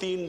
3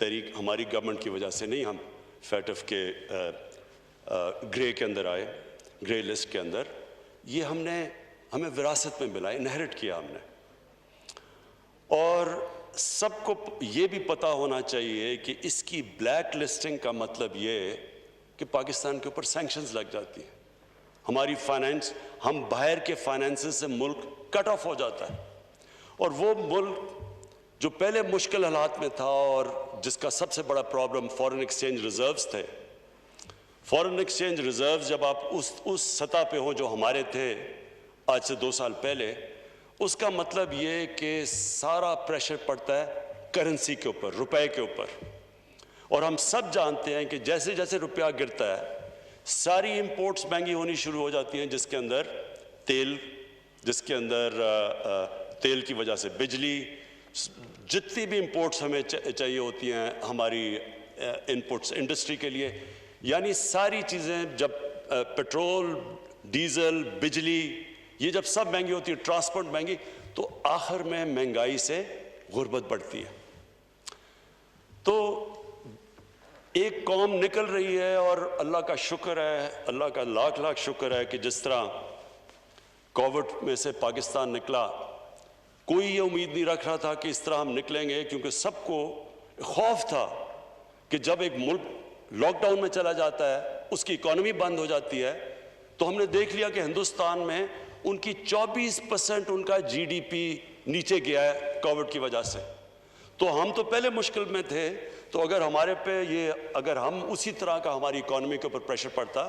تحریک ہماری گورنمنٹ کی وجہ سے نہیں ہم فیٹف کے گرے کے اندر آئے، گرے لسٹ کے اندر، یہ ہمیں وراثت میں ملا، انہیرٹ کیا ہم نے. اور سب کو یہ بھی پتہ ہونا چاہیے کہ اس کی بلیک لسٹنگ کا مطلب یہ ہے کہ پاکستان کے اوپر سینکشنز لگ جاتی ہیں، ہماری فائنینس، ہم باہر کے فائنینسز سے ملک کٹ آف ہو جاتا ہے. اور وہ ملک جو پہلے مشکل حالات میں تھا اور جس کا سب سے بڑا پرابلم فورن ایکسچینج ریزروز تھے، فورن ایکسچینج ریزروز جب آپ اس سطح پہ ہوں جو ہمارے تھے آج سے 2 سال پہلے، اس کا مطلب یہ کہ سارا پریشر پڑتا ہے کرنسی کے اوپر، روپے کے اوپر. اور ہم سب جانتے ہیں کہ جیسے جیسے روپیہ گرتا ہے ساری امپورٹس مہنگی ہونی شروع ہو جاتی ہیں، جس کے اندر تیل، جس کے اندر تیل کی وجہ سے بجلی، جتنی بھی امپورٹس ہمیں چاہیے ہوتی ہیں ہماری انپٹس انڈسٹری کے لیے، یعنی ساری چیزیں جب پیٹرول، ڈیزل، بجلی، یہ جب سب مہنگی ہوتی ہے، ٹرانسپورٹ مہنگی، تو آخر میں مہنگائی سے غربت بڑھتی ہے. تو ایک قوم نکل رہی ہے، اور اللہ کا شکر ہے، اللہ کا لاکھ لاکھ شکر ہے کہ جس طرح کووڈ میں سے پاکستان نکلا، کوئی یہ امید نہیں رکھ رہا تھا کہ اس طرح ہم نکلیں گے، کیونکہ سب کو خوف تھا کہ جب ایک ملک لاک ڈاؤن میں چلا جاتا ہے، اس کی اکانومی بند ہو جاتی ہے. تو ہم نے دیکھ لیا کہ ہندوستان میں ان کی 24% ان کا جی ڈی پی نیچے گیا ہے کووڈ کی وجہ سے. تو ہم تو پہلے مشکل میں تھے، تو اگر ہمارے پہ اگر ہم اسی طرح کا ہماری اکانومی کے اوپر پریشر پڑتا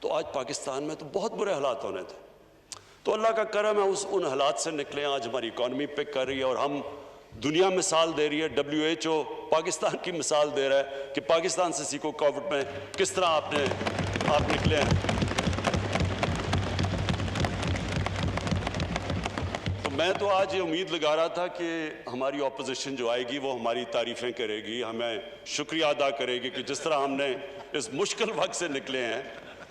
تو آج پاکستان میں تو بہت برے حالات ہونے تھے. تو اللہ کا کرم ہے ان حالات سے نکلے. آج ہماری اکانومی پک کر رہی ہے اور ہم دنیا مثال دے رہی ہے، WHO پاکستان کی مثال دے رہا ہے کہ پاکستان سے سیکھو کووڈ میں کس طرح آپ نکلے ہیں. میں تو آج یہ امید لگا رہا تھا کہ ہماری اپوزیشن جو آئے گی وہ ہماری تعریفیں کرے گی، ہمیں شکریہ ادا کرے گی کہ جس طرح ہم نے اس مشکل وقت سے نکلے ہیں.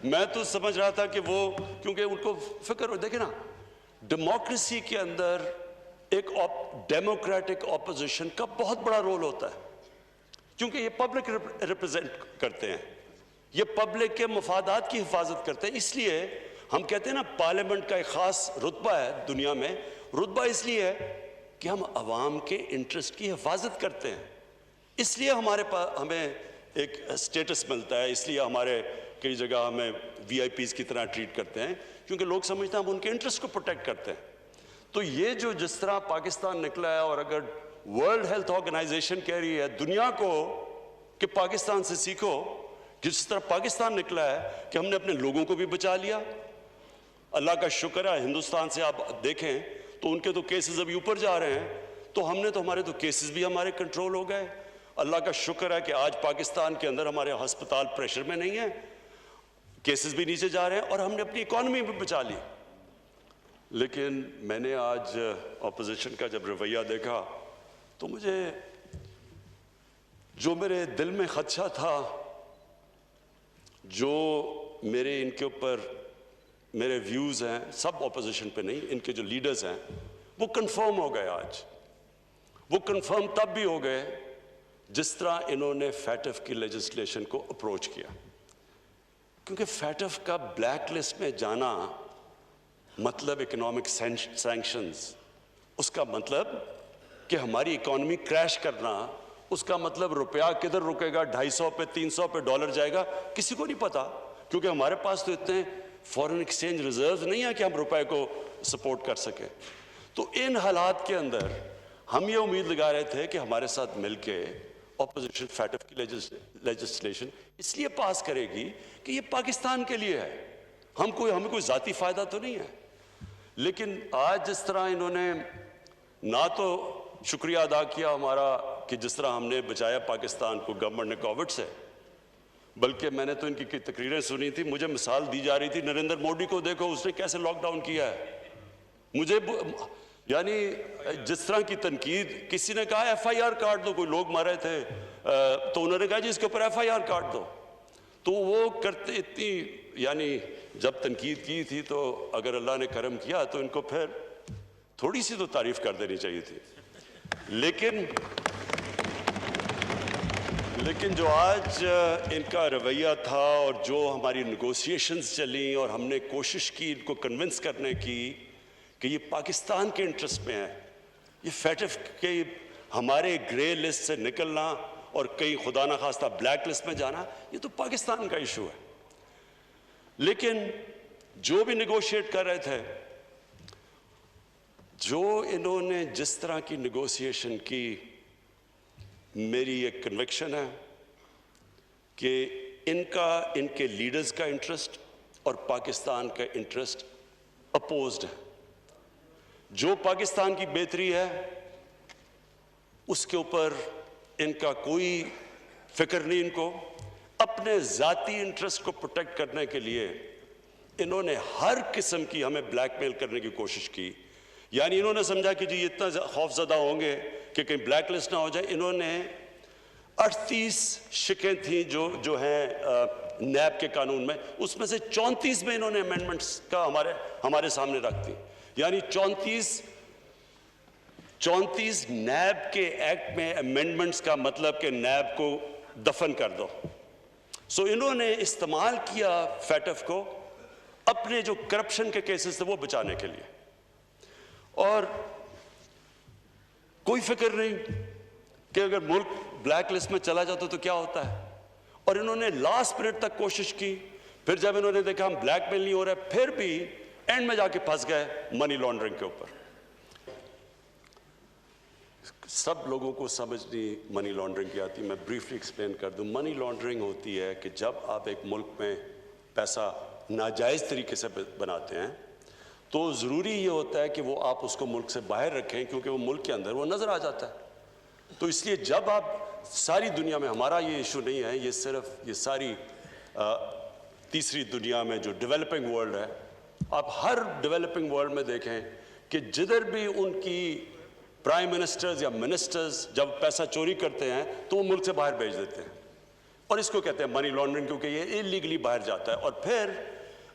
میں تو سمجھ رہا تھا کہ وہ، کیونکہ ان کو فکر ہو، دیکھیں نا، ڈیموکریسی کے اندر ایک ڈیموکریٹک اپوزیشن کا بہت بڑا رول ہوتا ہے، کیونکہ یہ پبلک ریپرزینٹ کرتے ہیں، یہ پبلک کے مفادات کی حفاظت کرتے ہیں. اس لیے ہم کہتے ہیں نا پارلیمنٹ کا ایک خاص رتبہ ہے دنیا میں. رتبہ اس لیے ہے کہ ہم عوام کے انٹرسٹ کی حفاظت کرتے ہیں، اس لیے ہمارے پاس ہمیں ایک سٹیٹس ملتا ہے، اس لیے ہمارے کئی جگہ ہمیں VIPs کی طرح ٹریٹ کرتے ہیں، کیونکہ لوگ سمجھتے ہیں ہم ان کے انٹرسٹ کو پروٹیکٹ کرتے ہیں. تو یہ جو جس طرح پاکستان نکلا ہے، اور اگر ورلڈ ہیلتھ آرگنائزیشن کہہ رہی ہے دنیا کو کہ پاکستان سے سیکھو، جس طرح پاکستان نکلا ہے کہ ہم نے اپنے لوگوں کو بھی بچا لیا. اللہ کا شکر ہے ہندوستان سے آپ دیکھیں تو ان کے تو کیسز ابھی اوپر جا رہے ہیں، تو ہم نے تو ہمارے تو کیسز بھی ہمارے کنٹرول ہو گئے. اللہ کا شکر ہے کہ آج پاکستان کے اندر ہمارے ہسپتال پریشر میں نہیں ہیں، کیسز بھی نیچے جا رہے ہیں، اور ہم نے اپنی اکانومی بھی بچا لی. لیکن میں نے آج اپوزیشن کا جب رویہ دیکھا تو مجھے جو میرے دل میں خدشہ تھا، جو میرے ان کے اوپر میرے ویوز ہیں، سب اپوزیشن پہ نہیں، ان کے جو لیڈرز ہیں وہ کنفرم ہو گئے. آج وہ کنفرم تب بھی ہو گئے جس طرح انہوں نے فیٹف کی لیجسلیشن کو اپروچ کیا. کیونکہ فیٹف کا بلیک لسٹ میں جانا مطلب اکنامک سینکشنز، اس کا مطلب کہ ہماری اکانومی کریش کرنا، اس کا مطلب روپیہ کدھر رکے گا، 250 پہ 300 پہ ڈالر جائے گا، کسی کو نہیں پتا. کیونکہ ہمارے پاس تو اتنے فورن ایکسچینج ریزروز نہیں ہے کہ ہم روپے کو سپورٹ کر سکیں. تو ان حالات کے اندر ہم یہ امید لگا رہے تھے کہ ہمارے ساتھ مل کے اپوزیشن فیٹف کی لیجسلیشن اس لیے پاس کرے گی کہ یہ پاکستان کے لیے ہے، ہمیں کوئی ذاتی فائدہ تو نہیں ہے. لیکن آج جس طرح انہوں نے نہ تو شکریہ ادا کیا ہمارا کہ جس طرح ہم نے بچایا پاکستان کو گورنمنٹ نے کووڈ سے، بلکہ میں نے تو ان کی تقریریں سنی تھی، مجھے مثال دی جا رہی تھی نریندر مودی کو دیکھو اس نے کیسے لاک ڈاؤن کیا ہے. مجھے یعنی جس طرح کی تنقید، کسی نے کہا FIR کاٹ دو، کوئی لوگ مرے تھے تو انہوں نے کہا جی اس کے اوپر FIR کاٹ دو. تو وہ کرتے اتنی، یعنی جب تنقید کی تھی تو اگر اللہ نے کرم کیا تو ان کو پھر تھوڑی سی تو تعریف کر دینی چاہیے تھی. لیکن لیکن جو آج ان کا رویہ تھا اور جو ہماری نیگوسیشنز چلیں اور ہم نے کوشش کی ان کو کنونس کرنے کی کہ یہ پاکستان کے انٹرسٹ میں ہے، یہ فیٹف کے ہمارے گرے لسٹ سے نکلنا اور کہیں خدا نخواستہ بلیک لسٹ میں جانا، یہ تو پاکستان کا ایشو ہے. لیکن جو بھی نیگوشیٹ کر رہے تھے، جو انہوں نے جس طرح کی نیگوسیشن کی، میری ایک کنوکشن ہے کہ ان کے لیڈرز کا انٹرسٹ اور پاکستان کا انٹرسٹ اپوزڈ ہے. جو پاکستان کی بہتری ہے اس کے اوپر ان کا کوئی فکر نہیں. ان کو اپنے ذاتی انٹرسٹ کو پروٹیکٹ کرنے کے لیے انہوں نے ہر قسم کی ہمیں بلیک میل کرنے کی کوشش کی. یعنی انہوں نے سمجھا کہ جی اتنا خوف زدہ ہوں گے کہ کہیں بلیک لسٹ نہ ہو جائے. انہوں نے 38 شکیں تھیں جو ہیں نیب کے قانون میں، اس میں سے 34 میں انہوں نے امینڈمنٹس کا ہمارے سامنے رکھ دی. یعنی 34 نیب کے ایکٹ میں امینڈمنٹس کا مطلب کہ نیب کو دفن کر دو. سو انہوں نے استعمال کیا فیٹف کو اپنے جو کرپشن کے کیسز تھے وہ بچانے کے لیے، اور کوئی فکر نہیں کہ اگر ملک بلیک لسٹ میں چلا جاتا تو کیا ہوتا ہے. اور انہوں نے لاسٹ منٹ تک کوشش کی. پھر جب انہوں نے دیکھا ہم بلیک میل نہیں ہو رہے، پھر بھی اینڈ میں جا کے پھنس گئے منی لانڈرنگ کے اوپر. سب لوگوں کو سمجھ نہیں منی لانڈرنگ کی آتی. میں بریفلی ایکسپلین کر دوں. منی لانڈرنگ ہوتی ہے کہ جب آپ ایک ملک میں پیسہ ناجائز طریقے سے بناتے ہیں تو ضروری یہ ہوتا ہے کہ وہ آپ اس کو ملک سے باہر رکھیں، کیونکہ وہ ملک کے اندر وہ نظر آ جاتا ہے. تو اس لیے جب آپ ساری دنیا میں، ہمارا یہ ایشو نہیں ہے، یہ صرف یہ ساری تیسری دنیا میں جو ڈیولپنگ ورلڈ ہے، آپ ہر ڈیولپنگ ورلڈ میں دیکھیں کہ جدھر بھی ان کی پرائم منسٹرز یا منسٹرز جب پیسہ چوری کرتے ہیں تو وہ ملک سے باہر بھیج دیتے ہیں. اور اس کو کہتے ہیں منی لانڈرنگ، کیونکہ یہ انلیگلی باہر جاتا ہے. اور پھر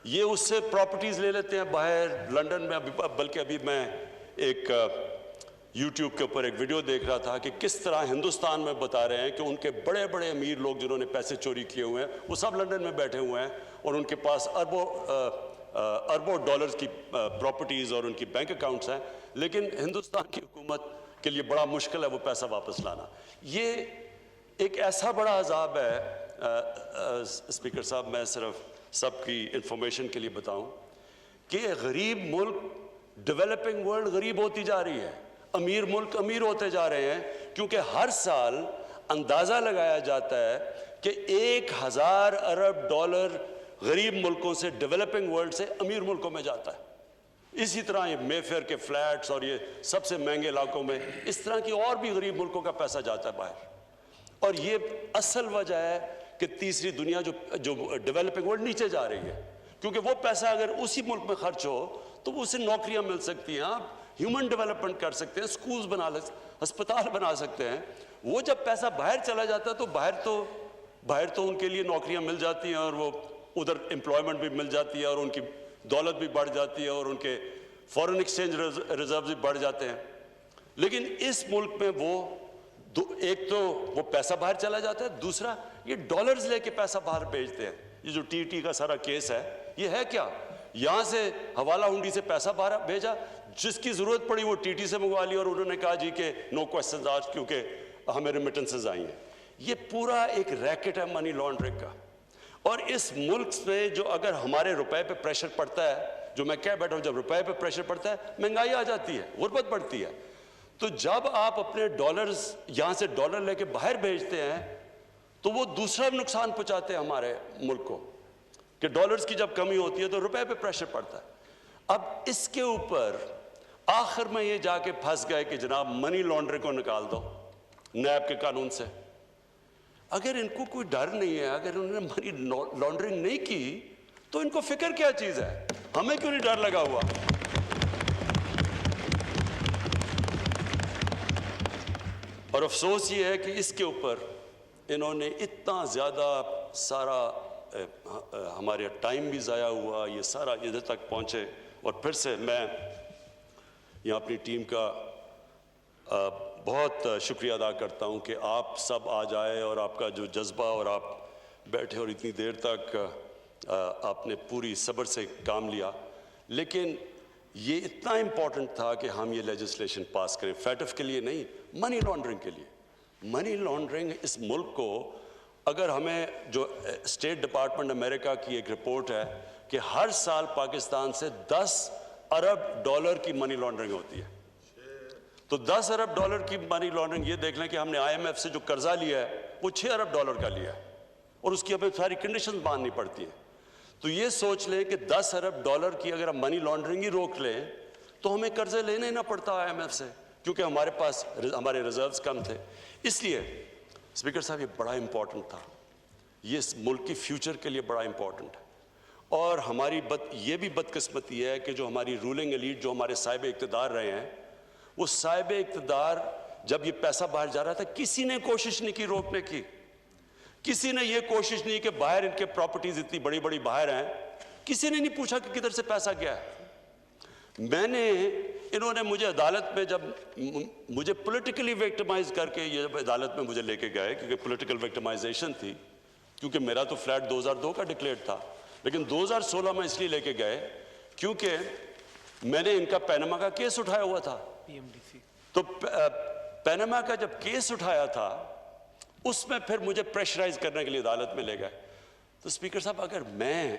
یہ اس سے پراپرٹیز لے لیتے ہیں باہر لنڈن میں. بلکہ ابھی میں ایک یوٹیوب کے اوپر ایک ویڈیو دیکھ رہا تھا کہ کس طرح ہندوستان میں بتا رہے ہیں کہ ان کے بڑے بڑے امیر لوگ جنہوں نے پیسے چوری کیے ہوئے ہیں وہ سب لنڈن میں بیٹھے ہوئے ہیں اور ان کے پاس اربوں ڈالرز کی پراپرٹیز اور ان کی بینک اکاؤنٹس ہیں. لیکن ہندوستان کی حکومت کے لیے بڑا مشکل ہے وہ پیسہ واپس لانا. یہ ایک ایسا بڑا عذاب ہے. اسپیکر صاحب، میں صرف سب کی انفارمیشن کے لیے بتاؤں کہ غریب ملک، ڈیولپنگ ورلڈ غریب ہوتی جا رہی ہے، امیر ملک امیر ہوتے جا رہے ہیں، کیونکہ ہر سال اندازہ لگایا جاتا ہے کہ 1000 ارب ڈالر غریب ملکوں سے، ڈیولپنگ ورلڈ سے امیر ملکوں میں جاتا ہے. اسی طرح یہ مے فیئر کے فلیٹس اور یہ سب سے مہنگے علاقوں میں اس طرح کی اور بھی غریب ملکوں کا پیسہ جاتا ہے باہر. اور یہ اصل وجہ ہے کہ تیسری دنیا جو ڈیولپنگ ورلڈ نیچے جا رہی ہے، کیونکہ وہ پیسہ اگر اسی ملک میں خرچ ہو تو اسے نوکریاں مل سکتی ہیں، آپ ہیومن ڈیولپمنٹ کر سکتے ہیں، سکولز بنا ہسپتال بنا سکتے ہیں. وہ جب پیسہ باہر چلا جاتا ہے تو باہر تو ان کے لیے نوکریاں مل جاتی ہیں اور وہ ادھر امپلائمنٹ بھی مل جاتی ہے اور ان کی دولت بھی بڑھ جاتی ہے اور ان کے فورن ایکسچینج ریزروز بھی بڑھ جاتے ہیں. لیکن اس ملک میں ایک تو وہ پیسہ باہر چلا جاتا ہے، دوسرا یہ ڈالرز لے کے پیسہ باہر بھیجتے ہیں. یہ جو ٹی کا سارا کیس ہے یہ ہے کیا؟ یہاں سے حوالہ ہنڈی سے پیسہ باہر بھیجا، جس کی ضرورت پڑی وہ ٹی سے منگوا لی اور انہوں نے کہا جی کہ نو کوسچنز آج کیونکہ ہمیں ریمیٹنسز آئی ہیں. یہ پورا ایک ریکٹ ہے منی لانڈرنگ کا. اور اس ملک میں جو اگر ہمارے روپے پہ پریشر پڑتا ہے، جو میں کہہ بیٹھا ہوں، جب روپے پہ پریشر پڑتا ہے مہنگائی آ جاتی ہے، غربت بڑھتی ہے. تو جب آپ اپنے ڈالرز یہاں سے ڈالر لے کے باہر بھیجتے ہیں تو وہ دوسرا نقصان پہنچاتے ہیں ہمارے ملک کو، کہ ڈالرز کی جب کمی ہوتی ہے تو روپے پہ پریشر پڑتا ہے. اب اس کے اوپر آخر میں یہ جا کے پھنس گئے کہ جناب منی لانڈرنگ کو نکال دو نیب کے قانون سے. اگر ان کو کوئی ڈر نہیں ہے، اگر انہوں نے منی لانڈرنگ نہیں کی تو ان کو فکر کیا چیز ہے؟ ہمیں کیوں نہیں ڈر لگا ہوا؟ اور افسوس یہ ہے کہ اس کے اوپر انہوں نے اتنا زیادہ سارا ہمارے ٹائم بھی ضائع ہوا، یہ سارا ادھر تک پہنچے. اور پھر سے میں یہاں اپنی ٹیم کا بہت شکریہ ادا کرتا ہوں کہ آپ سب آج آئے اور آپ کا جو جذبہ اور آپ بیٹھے اور اتنی دیر تک آپ نے پوری صبر سے کام لیا. لیکن یہ اتنا امپورٹنٹ تھا کہ ہم یہ لیجسلیشن پاس کریں, فیٹف کے لیے نہیں, منی لانڈرنگ کے لیے. منی لانڈرنگ اس ملک کو, اگر ہمیں جو اسٹیٹ ڈپارٹمنٹ امریکہ کی ایک رپورٹ ہے کہ ہر سال پاکستان سے $10 ارب کی منی لانڈرنگ ہوتی ہے, تو $10 ارب کی منی لانڈرنگ, یہ دیکھ لیں کہ ہم نے IMF سے جو قرضہ لیا ہے وہ $6 ارب کا لیا ہے اور اس کی ہمیں ساری کنڈیشنز ماننی پڑتی ہیں. تو یہ سوچ لیں کہ $10 ارب کی اگر ہم منی لانڈرنگ ہی روک لیں تو ہمیں قرضے لینے ہی نہ پڑتا IMF سے, کیونکہ ہمارے پاس ہمارے ریزروز کم تھے. اس لیے اسپیکر صاحب یہ بڑا امپورٹنٹ تھا, یہ اس ملک کی فیوچر کے لیے بڑا امپورٹنٹ ہے. اور ہماری یہ بھی بدقسمتی ہے کہ جو ہماری رولنگ ایلیٹ, جو ہمارے صاحب اقتدار رہے ہیں, وہ صاحب اقتدار جب یہ پیسہ باہر جا رہا تھا کسی نے کوشش نہیں کی روکنے کی. کسی نے یہ کوشش نہیں کہ باہر ان کے پراپرٹیز اتنی بڑی بڑی باہر ہیں, کسی نے نہیں پوچھا کہ کدھر سے پیسہ گیا ہے. انہوں نے مجھے عدالت میں, جب مجھے پولیٹیکلی وکٹمائز کر کے یہ عدالت میں مجھے لے کے گئے, کیونکہ پولیٹیکل وکٹمائزیشن تھی, کیونکہ میرا تو فلیٹ 2002 کا ڈکلیئرڈ تھا, لیکن 2016 میں اس لیے لے کے گئے کیونکہ میں نے ان کا پینما کا کیس اٹھایا ہوا تھا. تو پینما کا جب کیس اٹھایا تھا اس میں پھر مجھے پریشرائز کرنے کے لیے عدالت میں لے گئے. تو اسپیکر صاحب, اگر میں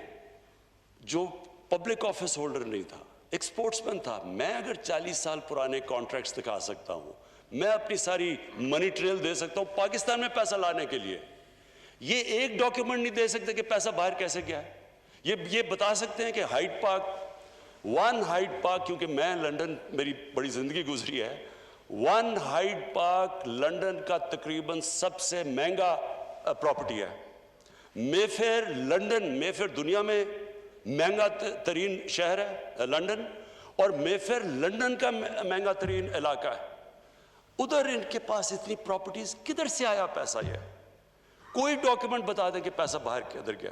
جو پبلک آفس ہولڈر نہیں تھا, ایک سپورٹس مین تھا, میں اگر 40 سال پرانے کانٹریکٹس دکھا سکتا ہوں, میں اپنی ساری منی ٹریل دے سکتا ہوں پاکستان میں پیسہ لانے کے لیے, یہ ایک ڈاکیومنٹ نہیں دے سکتے کہ پیسہ باہر کیسے گیا ہے. یہ بتا سکتے ہیں کہ ہائیڈ پارک, ہائیڈ پارک, کیونکہ میں لنڈن, میری بڑی زندگی گزری ہے, ہائیڈ پارک لنڈن کا تقریباً سب سے مہنگا پراپرٹی ہے. مے فیئر لنڈن, مے فیئر دنیا میں مہنگا ترین شہر ہے لنڈن, اور مے فیئر لنڈن کا مہنگا ترین علاقہ ہے. ادھر ان کے پاس اتنی پراپرٹیز, کدھر سے آیا پیسہ؟ یہ کوئی ڈاکیومنٹ بتا دیں کہ پیسہ باہر کدھر گیا.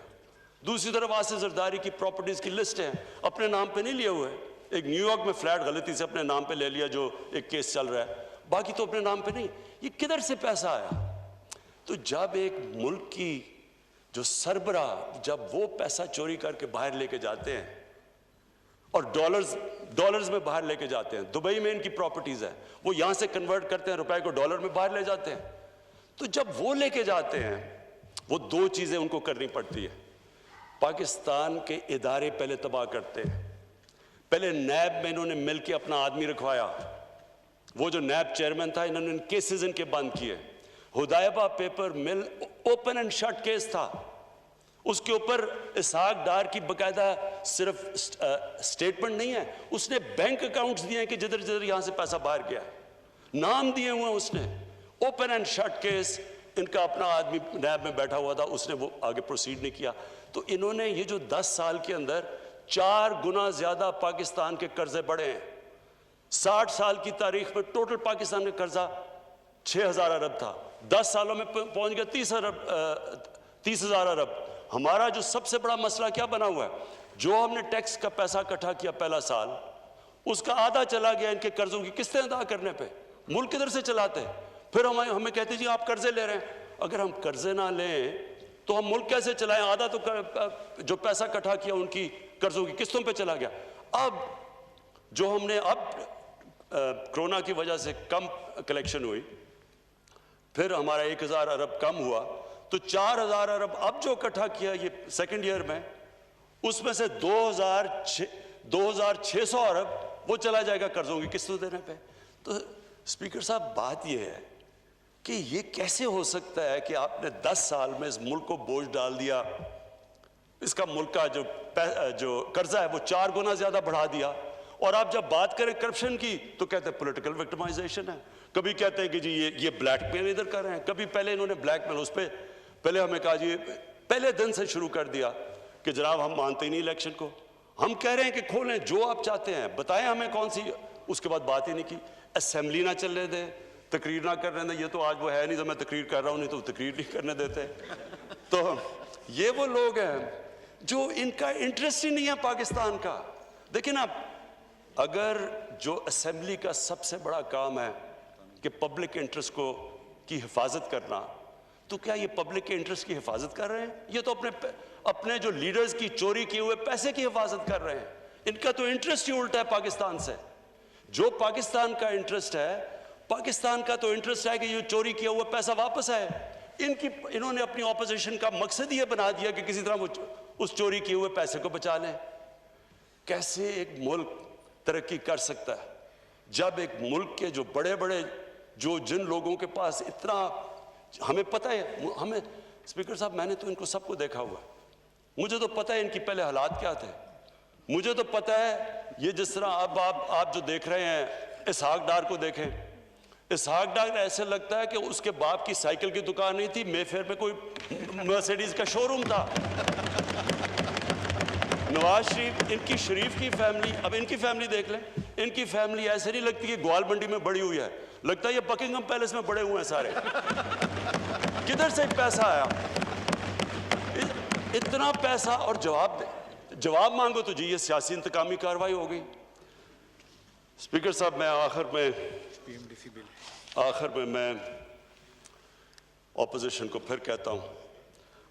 دوسری طرف آصف زرداری کی پراپرٹیز کی لسٹ ہے, اپنے نام پہ نہیں لیے ہوئے. ایک نیو یارک میں فلیٹ غلطی سے اپنے نام پہ لے لیا جو ایک کیس چل رہا ہے, باقی تو اپنے نام پہ نہیں. یہ کدھر سے پیسہ آیا؟ تو جب ایک ملک کی جو سربراہ, جب وہ پیسہ چوری کر کے باہر لے کے جاتے ہیں اور ڈالرز میں باہر لے کے جاتے ہیں, دبئی میں ان کی پراپرٹیز ہے, وہ یہاں سے کنورٹ کرتے ہیں, روپے کو ڈالر میں باہر لے جاتے ہیں. تو جب وہ لے کے جاتے ہیں, وہ دو چیزیں ان کو کرنی پڑتی ہے. پاکستان کے ادارے پہلے تباہ کرتے ہیں. پہلے نیب میں انہوں نے مل کے اپنا آدمی رکھوایا, وہ جو نیب چیئرمین تھا, انہوں نے کیسز ان کے بند کیے. ہدایبہ پیپر مل اوپن اینڈ شٹ کیس تھا, اس کے اوپر اسحاق ڈار کی باقاعدہ صرف سٹیٹمنٹ نہیں ہے, اس نے بینک اکاؤنٹس دیے ہیں کہ جدھر جدھر یہاں سے پیسہ باہر گیا, نام دیے ہوئے ہیں اس نے. اوپن اینڈ شٹ کیس, ان کا اپنا آدمی نیب میں بیٹھا ہوا تھا, اس نے وہ آگے پروسیڈ نہیں کیا. تو انہوں نے یہ جو 10 سال کے اندر 4 گنا زیادہ پاکستان کے قرضے بڑھے ہیں. 60 سال کی تاریخ میں ٹوٹل پاکستان کا قرضہ 6,000 ارب تھا, 10 سالوں میں پہنچ گیا 30,000 ارب. ہمارا جو سب سے بڑا مسئلہ کیا بنا ہوا ہے, جو ہم نے ٹیکس کا پیسہ اکٹھا کیا پہلا سال, اس کا آدھا چلا گیا ان کے قرضوں کی قسطیں ادا کرنے پہ. ملک کدھر سے چلاتے ہیں؟ پھر ہمیں کہتے جی آپ قرضے لے رہے ہیں. اگر ہم قرضے نہ لیں تو ہم ملک کیسے چلائیں؟ آدھا تو جو پیسہ اکٹھا کیا ان کی قرضوں کی قسطوں پہ چلا گیا. اب جو ہم نے کرونا کی وجہ سے کم کلیکشن ہوئی, پھر ہمارا 1,000 ارب کم ہوا, تو 4,000 ارب اب جو اکٹھا کیا یہ سیکنڈ ایئر میں, اس میں سے 2,600 ارب وہ چلا جائے گا قرضوں کی قسطوں دینے پہ. تو اسپیکر صاحب بات یہ ہے کہ یہ کیسے ہو سکتا ہے کہ آپ نے 10 سال میں اس ملک کو بوجھ ڈال دیا, اس کا ملک کا جو قرضہ ہے وہ 4 گنا زیادہ بڑھا دیا, اور آپ جب بات کریں کرپشن کی تو کہتے ہیں پولیٹیکل وکٹمائزیشن ہے, کبھی کہتے ہیں کہ جی یہ بلیک میل ادھر کر رہے ہیں, کبھی پہلے انہوں نے بلیک میل, اس پہ پہلے ہمیں کہا جی پہلے دن سے شروع کر دیا کہ جناب ہم مانتے ہی نہیں الیکشن کو, ہم کہہ رہے ہیں کہ کھولیں جو آپ چاہتے ہیں, بتائیں ہمیں کون سی. اس کے بعد بات ہی نہیں کی, اسمبلی نہ چلنے دیں, تقریر نہ کرنے دیں. یہ تو آج وہ ہے نہیں تو میں تقریر کر رہا ہوں, نہیں تو تقریر نہیں کرنے دیتے. تو یہ وہ لوگ ہیں جو ان کا انٹرسٹ ہی نہیں ہے پاکستان کا. دیکھیں نا, اگر جو اسمبلی کا سب سے بڑا کام ہے کہ پبلک انٹرسٹ کی حفاظت کرنا، تو کیا یہ پبلک کے انٹرسٹ کی حفاظت کر رہے ہیں؟ یہ تو اپنے جو لیڈرز کی چوری کیے ہوئے پیسے کی حفاظت کر رہے ہیں۔ ان کا تو انٹرسٹ ہی الٹا ہے پاکستان سے۔ جو پاکستان کا انٹرسٹ ہے، پاکستان کا تو انٹرسٹ ہے کہ یہ چوری کیا ہوا پیسہ واپس آئے۔ انہوں نے اپنی اپوزیشن کا مقصد یہ بنا دیا کہ کسی طرح وہ اس چوری کیے ہوئے پیسے کو بچا لیں۔ کیسے ایک ملک ترقی کر سکتا ہے جب ایک ملک کے جو بڑے بڑے جن لوگوں کے پاس اتنا، ہمیں پتہ ہے، ہمیں اسپیکر صاحب میں نے تو ان کو سب کو دیکھا ہوا ہے، مجھے تو پتہ ہے ان کی پہلے حالات کیا تھے، مجھے تو پتہ ہے یہ جس طرح اب آپ جو دیکھ رہے ہیں اسحاق ڈار کو دیکھیں، اسحاق ڈار ایسے لگتا ہے کہ اس کے باپ کی سائیکل کی دکان نہیں تھی، مے فیئر میں کوئی مرسیڈیز کا شو روم تھا۔ نواز شریف، ان کی شریف کی فیملی، اب ان کی فیملی دیکھ لیں، ان کی فیملی ایسے نہیں لگتی کہ گوال منڈی میں بڑی ہوئی ہے، لگتا ہے یہ بکنگھم پیلس میں بڑے ہوئے ہیں سارے۔ کدھر سے پیسہ آیا؟ اتنا پیسہ، اور جواب مانگو تو جی یہ سیاسی انتقامی کارروائی ہو گئی۔ اسپیکر صاحب میں آخر میں اپوزیشن کو پھر کہتا ہوں،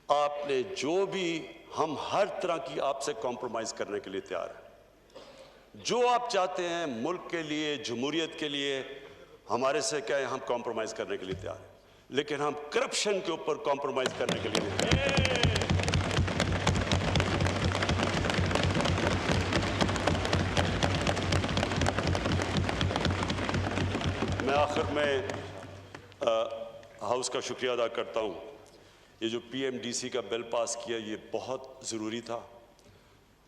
آپ نے جو بھی، ہم ہر طرح کی آپ سے کمپرومائز کرنے کے لیے تیار ہیں، جو آپ چاہتے ہیں ملک کے لیے، جمہوریت کے لیے، ہمارے سے کہیں ہم کمپرومائز کرنے کے لیے تیار ہیں، لیکن ہم کرپشن کے اوپر کمپرومائز کرنے کے لیے نہیں تیار ہیں۔ میں آخر میں ہاؤس کا شکریہ ادا کرتا ہوں، یہ جو پی ایم ڈی سی کا بل پاس کیا یہ بہت ضروری تھا۔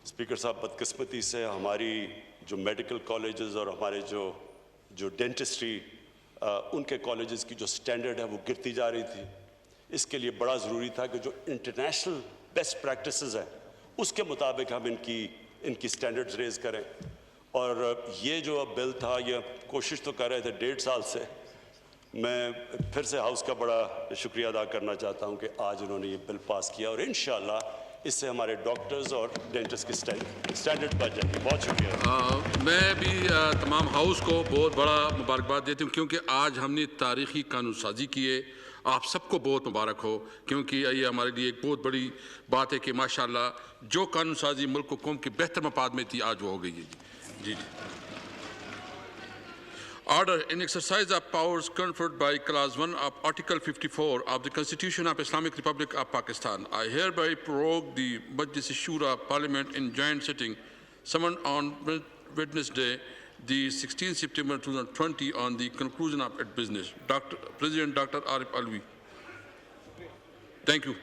اسپیکر صاحب بدقسمتی سے ہماری جو میڈیکل کالجز اور ہمارے جو ڈینٹسٹری ان کے کالجز کی جو سٹینڈرڈ ہے وہ گرتی جا رہی تھی۔ اس کے لیے بڑا ضروری تھا کہ جو انٹرنیشنل بیسٹ پریکٹسز ہیں اس کے مطابق ہم ان کی سٹینڈرڈز ریز کریں، اور یہ جو بل تھا یہ کوشش تو کر رہے تھے 1.5 سال سے۔ میں پھر سے ہاؤس کا بڑا شکریہ ادا کرنا چاہتا ہوں کہ آج انہوں نے یہ بل پاس کیا، اور انشاءاللہ اس سے ہمارے ڈاکٹرز اور ڈینٹسٹ کی سٹینڈرڈ بڑھ جائے گی۔ بہت شکریہ۔ میں بھی تمام ہاؤس کو بہت بڑا مبارکباد دیتی ہوں، کیونکہ آج ہم نے تاریخی قانون سازی کی ہے۔ آپ سب کو بہت مبارک ہو، کیونکہ یہ ہمارے لیے ایک بہت بڑی بات ہے کہ ماشاءاللہ جو قانون سازی ملک و قوم کے بہتر مفاد میں تھی آج وہ ہو گئی ہے۔ جی Order in exercise of powers conferred by Clause 1 of Article 54 of the Constitution of Islamic Republic of Pakistan, I hereby prorogue the Majlis Shura Parliament in joint sitting summoned on Wednesday, the 16th September 2020 on the conclusion of its business. President Dr. Arif Alvi. Thank you.